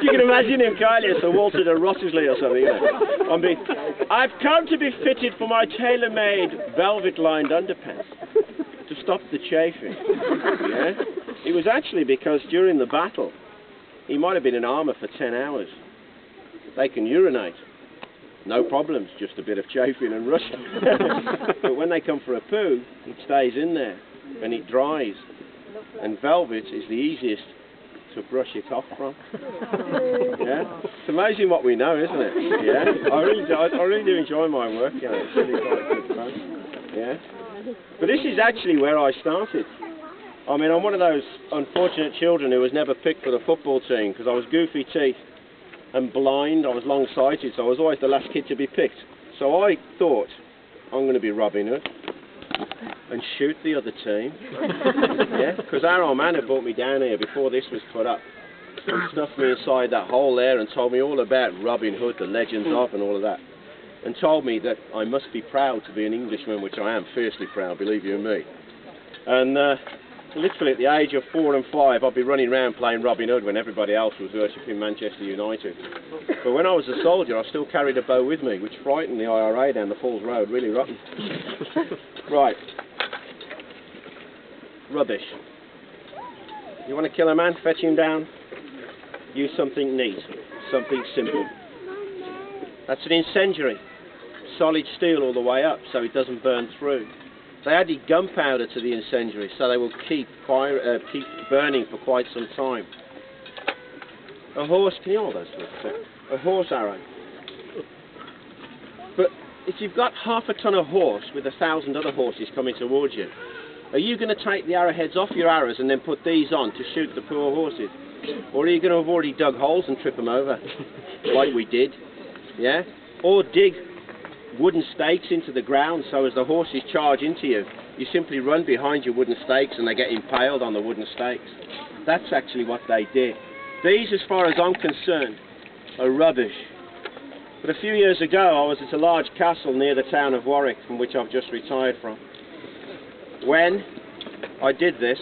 You can imagine him, can't you? So Walter de Wrottesley or something. You know? I've come to be fitted for my tailor-made velvet-lined underpants to stop the chafing. Yeah? It was actually because during the battle, he might have been in armour for 10 hours. They can urinate. No problems, just a bit of chafing and rust. But when they come for a poo, it stays in there and it dries. And velvet is the easiest to brush it off from. Yeah? It's amazing what we know, isn't it? Yeah? I really do enjoy my work. You know? It's really quite good fun. Yeah? But this is actually where I started. I mean, I'm one of those unfortunate children who was never picked for the football team because I was goofy teeth and blind. I was long-sighted, so I was always the last kid to be picked. So I thought, I'm going to be Robin Hood and shoot the other team. Yeah, because our old man had brought me down here before this was put up and stuffed me inside that hole there and told me all about Robin Hood, the legends of, and all of that. And told me that I must be proud to be an Englishman, which I am fiercely proud, believe you me. And literally at the age of 4 and 5, I'd be running around playing Robin Hood when everybody else was worshipping Manchester United. But when I was a soldier, I still carried a bow with me, which frightened the IRA down the Falls Road, really rotten. Right. Rubbish. You want to kill a man? Fetch him down. Use something neat, something simple. That's an incendiary. Solid steel all the way up, so it doesn't burn through. They added gunpowder to the incendiary, so they will keep burning for quite some time. A horse, can you hold those? A horse arrow. But if you've got half a ton of horse with 1,000 other horses coming towards you, are you going to take the arrowheads off your arrows and then put these on to shoot the poor horses? Or are you going to have already dug holes and trip them over, like we did? Yeah? Or dig wooden stakes into the ground, so as the horses charge into you, you simply run behind your wooden stakes and they get impaled on the wooden stakes. That's actually what they did. These, as far as I'm concerned, are rubbish. But a few years ago I was at a large castle near the town of Warwick, from which I've just retired from. When I did this,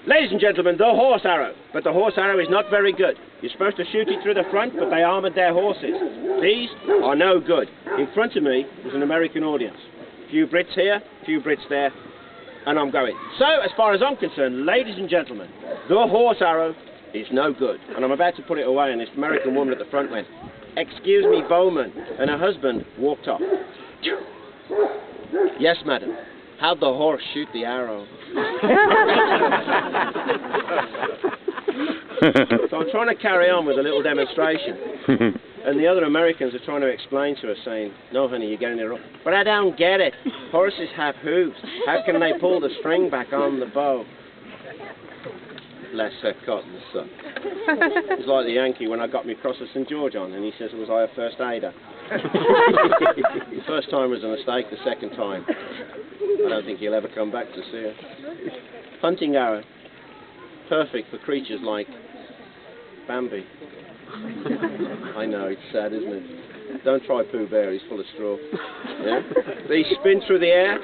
ladies and gentlemen, the horse arrow. But the horse arrow is not very good. You're supposed to shoot it through the front, but they armoured their horses. These are no good. In front of me was an American audience. A few Brits here, a few Brits there, and I'm going. So, as far as I'm concerned, ladies and gentlemen, the horse arrow is no good. And I'm about to put it away, and this American woman at the front went, "Excuse me, Bowman," and her husband walked off. "Yes, madam. How'd the horse shoot the arrow?" So I'm trying to carry on with a little demonstration. And the other Americans are trying to explain to us, saying, "No, honey, you're getting it wrong." "But I don't get it. Horses have hooves. How can they pull the string back on the bow?" Bless her cotton, son. It's like the Yankee when I got me cross of St. George on, and he says, "Was I a first aider?" The first time was a mistake, the second time, I don't think he'll ever come back to see her. Hunting arrow. Perfect for creatures like Bambi. I know, it's sad, isn't it? Don't try Pooh Bear, he's full of straw. Yeah? They spin through the air.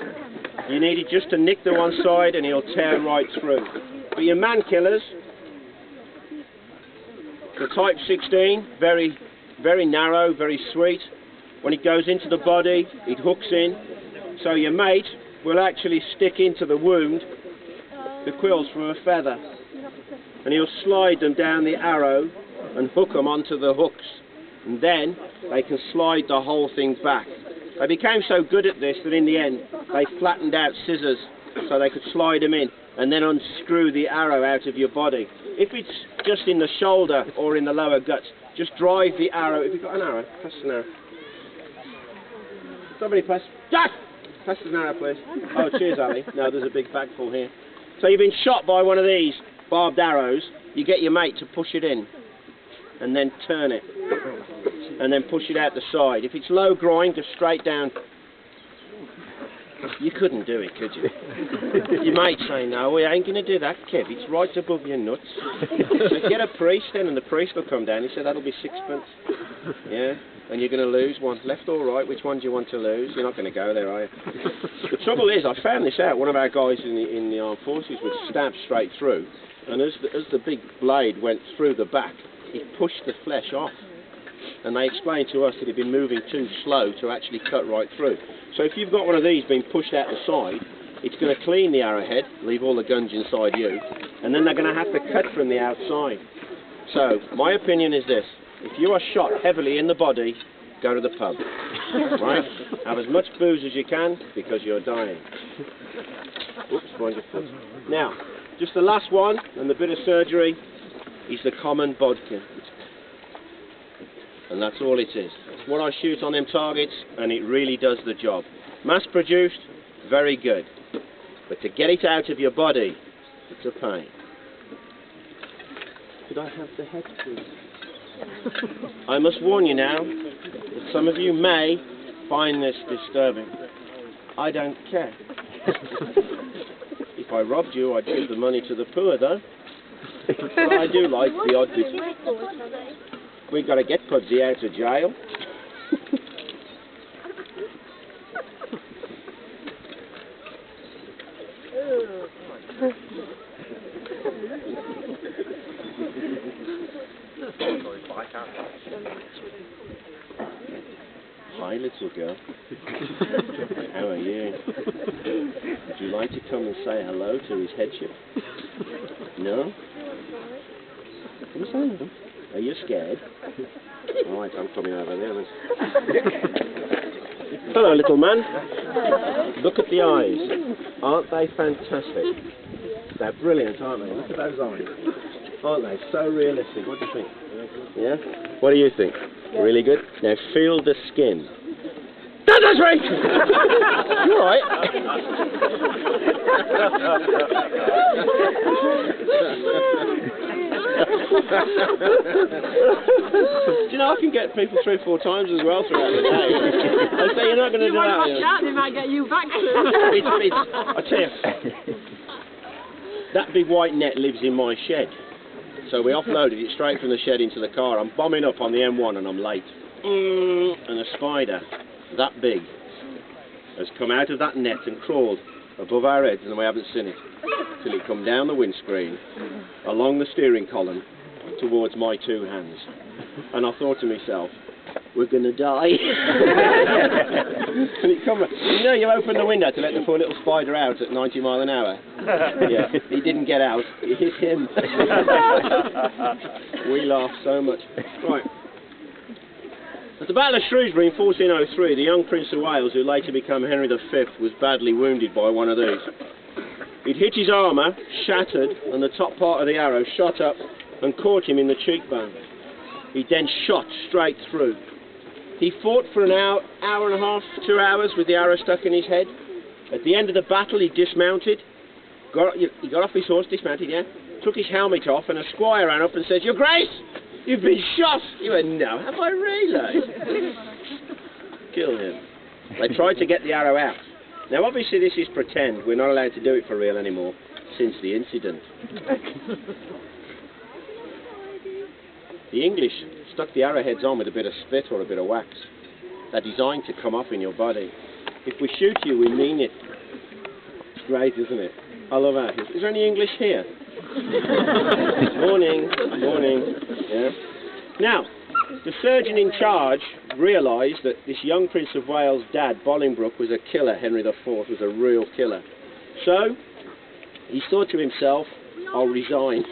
You need it just to nick the one side and he'll tear right through. But your man killers, the Type 16, very, very narrow, very sweet. When it goes into the body, it hooks in. So your mate will actually stick into the wound the quills from a feather. And he'll slide them down the arrow and hook them onto the hooks. And then they can slide the whole thing back. They became so good at this that in the end they flattened out scissors so they could slide them in and then unscrew the arrow out of your body. If it's just in the shoulder or in the lower guts, just drive the arrow. If you've got an arrow, press an arrow. Somebody press. Jack! Press an arrow, please. Oh, cheers, Ali. No, there's a big bag full here. So you've been shot by one of these barbed arrows. You get your mate to push it in and then turn it and then push it out the side. If it's low groin, just straight down. You couldn't do it, could you? You might say, no, we ain't going to do that, Kev. It's right above your nuts. So get a priest then, and the priest will come down. He said, that'll be 6pence. Yeah? And you're going to lose one. Left or right, which one do you want to lose? You're not going to go there, are you? The trouble is, I found this out. One of our guys in the armed forces was stabbed straight through. And as the big blade went through the back, it pushed the flesh off. And they explained to us that it had been moving too slow to actually cut right through. So if you've got one of these being pushed out the side, it's going to clean the arrowhead, leave all the guns inside you, and then they're going to have to cut from the outside. So my opinion is this: if you are shot heavily in the body, go to the pub. Right? Have as much booze as you can, because you're dying. Oops, mind your foot. Now, just the last one, and the bit of surgery, is the common bodkin. And that's all it is. It's what I shoot on them targets, and it really does the job. Mass-produced, very good. But to get it out of your body, it's a pain. Could I have the head, please? I must warn you now that some of you may find this disturbing. I don't care. If I robbed you, I'd give the money to the poor, though. But I do like the odd bit. We've got to get Pudsey out of jail. Hi, little girl. How are you? Would you like to come and say hello to his headship? No? Come say hello. Are you scared? All right, I'm coming over there then. Hello, little man. Look at the eyes. Aren't they fantastic? They're brilliant, aren't they? Look at those eyes. Aren't they? So realistic. What do you think? Yeah? What do you think? Really good? Now feel the skin. That's right! You all right? Do you know, I can get people 3 or 4 times as well throughout the day. I say, you're not going to do that. They might get you back. I tell you, that big white net lives in my shed. So we offloaded it straight from the shed into the car. I'm bombing up on the M1 and I'm late. And a spider that big has come out of that net and crawled above our heads, and we haven't seen it till it come down the windscreen, along the steering column, towards my 2 hands. And I thought to myself, we're going to die. And it come, you know, you open the window to let the poor little spider out at 90 miles an hour. Yeah, he didn't get out, it hit him. We laughed so much. Right. At the Battle of Shrewsbury in 1403, the young Prince of Wales, who later became Henry V, was badly wounded by one of these. He'd hit his armour, shattered, and the top part of the arrow shot up and caught him in the cheekbone. He then shot straight through. He fought for an hour and a half, 2 hours with the arrow stuck in his head. At the end of the battle, he dismounted. He got off his horse, dismounted, yeah? Took his helmet off, and a squire ran up and said, "Your Grace, you've been shot!" He went, "No, have I really?" Kill him. They tried to get the arrow out. Now, obviously, this is pretend. We're not allowed to do it for real anymore since the incident. The English stuck the arrowheads on with a bit of spit or a bit of wax. They're designed to come off in your body. If we shoot you, we mean it. It's great, isn't it? I love our history. Is there any English here? Morning, morning. Yeah. Now, the surgeon in charge realised that this young Prince of Wales' dad, Bolingbroke, was a killer. Henry IV was a real killer. So, he thought to himself, I'll resign.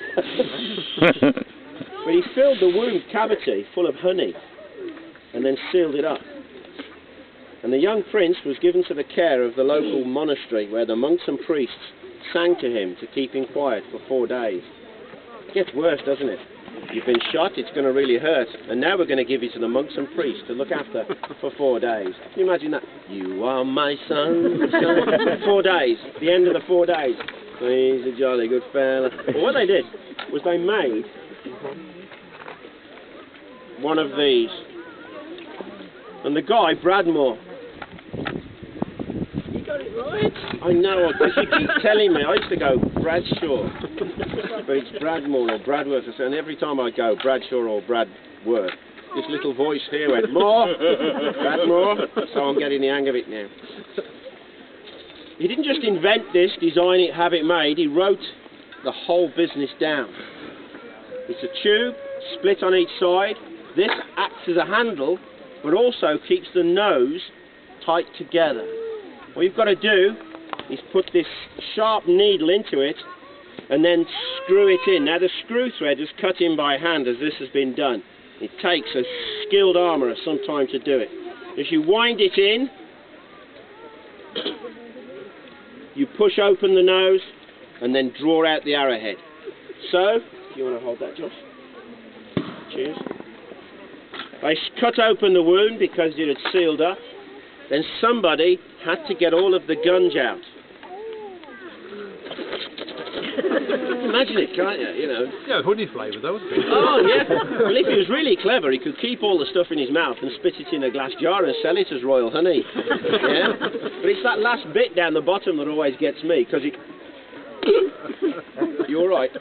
But he filled the wound cavity full of honey and then sealed it up. And the young prince was given to the care of the local monastery, where the monks and priests sang to him to keep him quiet for 4 days. It gets worse, doesn't it? You've been shot, it's going to really hurt, and now we're going to give you to the monks and priests to look after for 4 days. Can you imagine that? You are my son. 4 days, the end of the 4 days. He's a jolly good fella. Well, what they did was they made one of these. And the guy, Bradmore, he got it right. I know, because you keep telling me. I used to go Bradshaw, but it's Bradmore or Bradworth, and every time I go Bradshaw or Bradworth, this little voice here went, More, Bradmore, so I'm getting the hang of it now. He didn't just invent this, design it, have it made, he wrote the whole business down. It's a tube, split on each side. This acts as a handle, but also keeps the nose tight together. What you've got to do is put this sharp needle into it and then screw it in. Now the screw thread is cut in by hand as this has been done. It takes a skilled armourer some time to do it. As you wind it in, you push open the nose and then draw out the arrowhead. So, you want to hold that, Josh? Cheers. They cut open the wound because it had sealed up. Then somebody had to get all of the gunge out. Imagine it, can't you? You know. Yeah, honey flavour though, wouldn't it? Oh, yeah. Well, if he was really clever, he could keep all the stuff in his mouth and spit it in a glass jar and sell it as royal honey. Yeah? But it's that last bit down the bottom that always gets me, because it... You all right?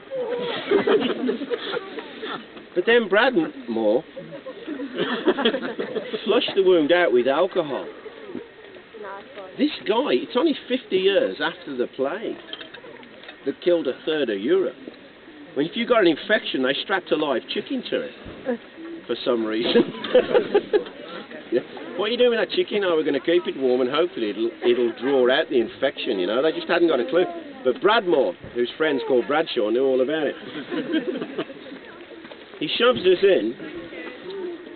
But then Bradmore flushed the wound out with alcohol. This guy, it's only 50 years after the plague that killed a third of Europe. I mean, if you got an infection, they strapped a live chicken to it for some reason. Yeah. What are you doing with that chicken? Oh, we're going to keep it warm and hopefully it'll draw out the infection, you know. They just hadn't got a clue. But Bradmore, whose friends called Bradshaw, knew all about it. He shoves this in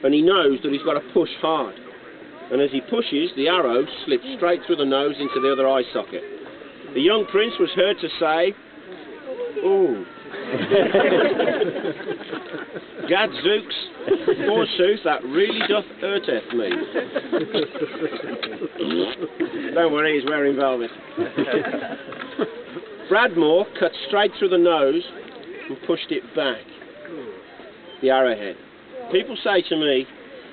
and he knows that he's got to push hard. And as he pushes, the arrow slips straight through the nose into the other eye socket. The young prince was heard to say, "Ooh, Gadzooks, forsooth, that really doth hurteth me." Don't worry, he's wearing velvet. Bradmore cut straight through the nose and pushed it back, the arrowhead. People say to me,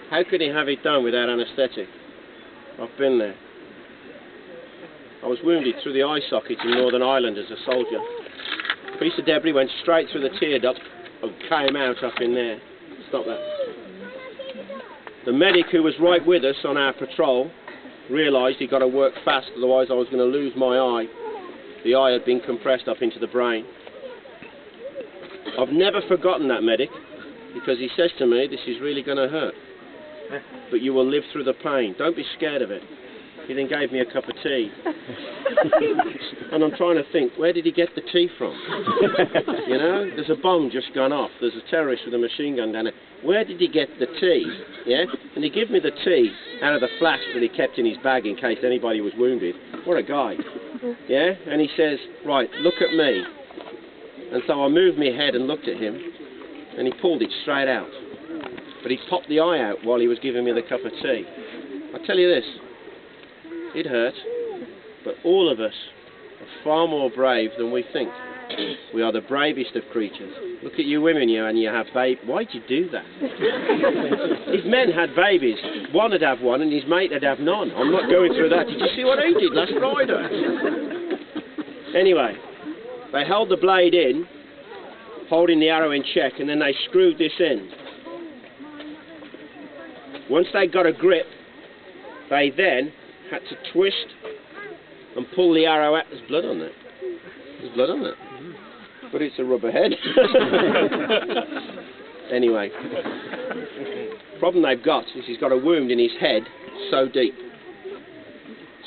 how could he have it done without anaesthetic? I've been there. I was wounded through the eye socket in Northern Ireland as a soldier. A piece of debris went straight through the tear duct and came out up in there. Stop that. The medic who was right with us on our patrol realised he'd got to work fast, otherwise I was going to lose my eye. The eye had been compressed up into the brain. I've never forgotten that medic, because he says to me, this is really going to hurt, but you will live through the pain. Don't be scared of it. He then gave me a cup of tea. And I'm trying to think, where did he get the tea from? You know, there's a bomb just gone off. There's a terrorist with a machine gun down there. Where did he get the tea? Yeah? And he gave me the tea out of the flask that he kept in his bag in case anybody was wounded. What a guy. Yeah? And he says, right, look at me. And so I moved my head and looked at him, and he pulled it straight out. But he popped the eye out while he was giving me the cup of tea. I tell you this, it hurt, but all of us are far more brave than we think. We are the bravest of creatures. Look at you women, you, and you have babies. Why'd you do that? If men had babies, one would have one and his mate would have none. I'm not going through that. Did you see what he did last Friday? Anyway, they held the blade in, holding the arrow in check, and then they screwed this in. Once they got a grip, they then had to twist and pull the arrow out. There's blood on it. There's blood on it. But it's a rubber head. Anyway, problem they've got is he's got a wound in his head so deep.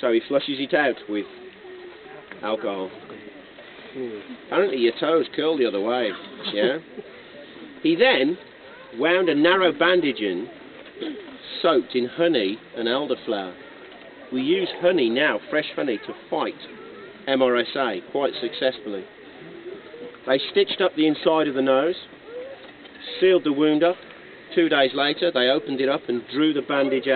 So he flushes it out with alcohol. Apparently your toes curl the other way. Yeah. He then wound a narrow bandage in, soaked in honey and elderflower. We use honey now, fresh honey, to fight MRSA quite successfully. They stitched up the inside of the nose, sealed the wound up. 2 days later, they opened it up and drew the bandage out.